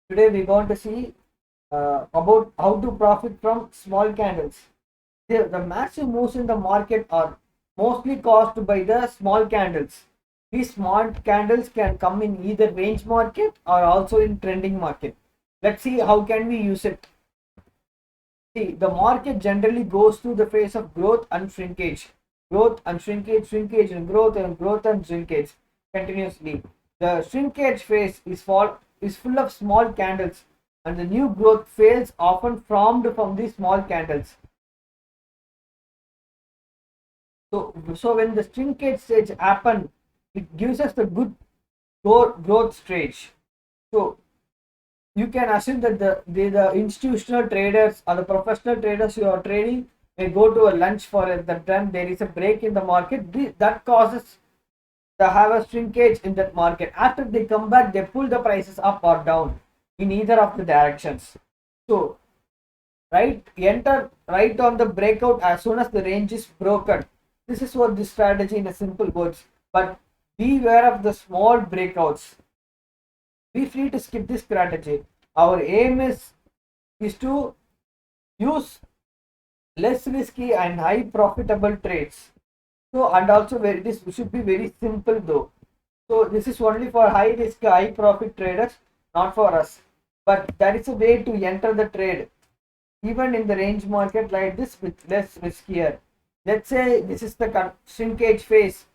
Today we're going to see about how to profit from small candles. The massive moves in the market are mostly caused by the small candles. These small candles can come in either range market or also in trending market. Let's see how can we use it. See, the market generally goes through the phase of growth and shrinkage. Growth and shrinkage, shrinkage and growth and shrinkage continuously. The shrinkage phase is full of small candles, and the new growth phase often formed from these small candles. So when the shrinkage stage happen, it gives us the good growth stage. So you can assume that the institutional traders or the professional traders who are trading may go to a lunch for it. That then there is a break in the market that causes the have a shrinkage in that market. After they come back, they pull the prices up or down in either of the directions. So enter right on the breakout as soon as the range is broken. This is what this strategy in a simple words. But beware of the small breakouts. Be free to skip this strategy. Our aim is to use less risky and high profitable trades. So and also this should be very simple though. So this is only for high risk, high profit traders, not for us. But that is a way to enter the trade, even in the range market like this with less riskier. Let's say this is the shrinkage phase.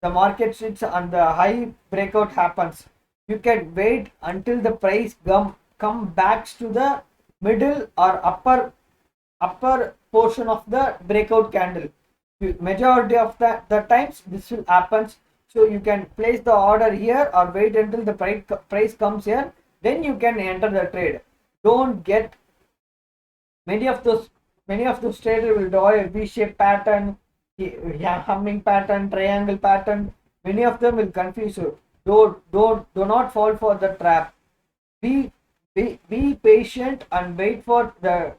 The market shrinks and the high breakout happens. You can wait until the price come back to the middle or upper portion of the breakout candle. Majority of the times this will happen. So you can place the order here or wait until the price comes here. Then you can enter the trade. Don't get many of those traders will draw a V-shaped pattern, humming pattern, triangle pattern. Many of them will confuse you. Do not fall for the trap. Be patient and wait for the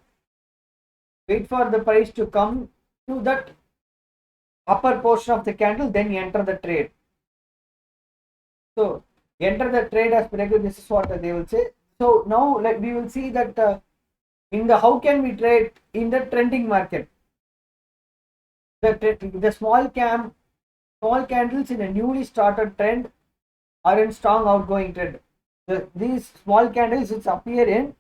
price to come to that upper portion of the candle, then enter the trade. So enter the trade as per this is what they will say. So now we will see that in the how can we trade in the trending market. The small candles in a newly started trend are in strong outgoing trend. These small candles which appear in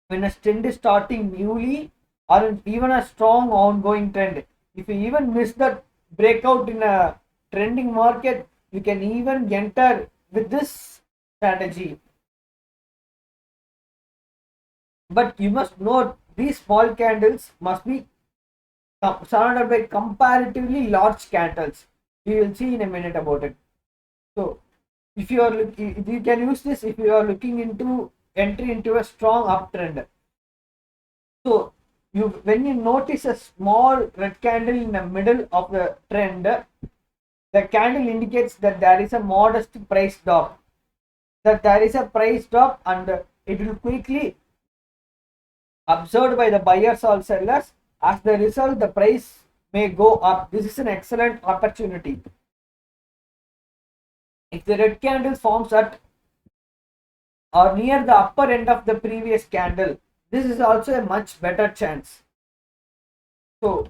when a trend is starting newly or even a strong ongoing trend. If you even miss the breakout in a trending market, you can even enter with this strategy. But you must note these small candles must be surrounded by comparatively large candles. We will see in a minute about it. So if you can use this if you are looking into entry into a strong uptrend. So when you notice a small red candle in the middle of the trend, the candle indicates that there is a modest price drop. That there is a price drop and it will quickly observed by the buyers or sellers. As the result, the price may go up. This is an excellent opportunity. If the red candle forms at or near the upper end of the previous candle, this is also a much better chance. So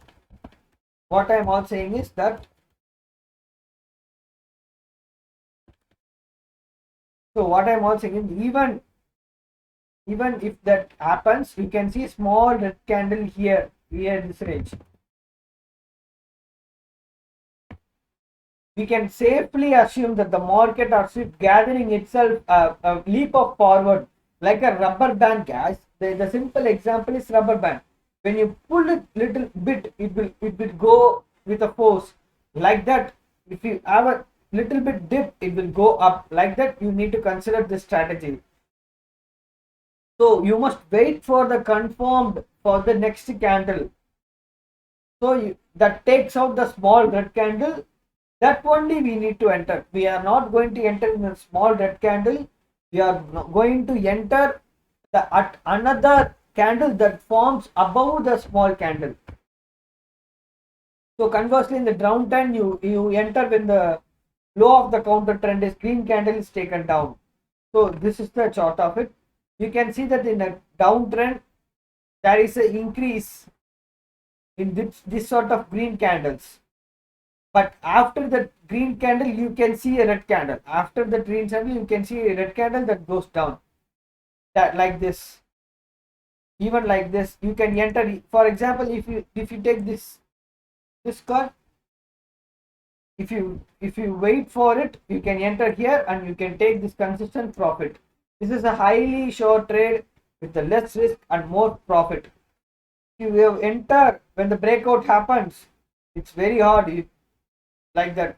what I am all saying is that even if that happens, you can see small red candle here in this range. We can safely assume that the market or shift gathering itself a leap of forward like a rubber band, guys. The simple example is rubber band. When you pull it little bit, it will go with a force like that. If you have a little bit dip, it will go up like that. You need to consider this strategy. So you must wait for the confirmed for the next candle. So that takes out the small red candle. That only we need to enter. We are not going to enter in a small red candle. We are going to enter at another candle that forms above the small candle. So conversely, in the downtrend, you enter when the low of the counter trend is green candle is taken down. So this is the chart of it. You can see that in a downtrend there is an increase in this sort of green candles, but after the green candle you can see a red candle. After the green candle you can see a red candle that goes down, that like this. Even like this you can enter. For example, if you take this card, if you wait for it, you can enter here and you can take this consistent profit. This is a highly short trade with the less risk and more profit. If you have enter when the breakout happens, it's very hard like that.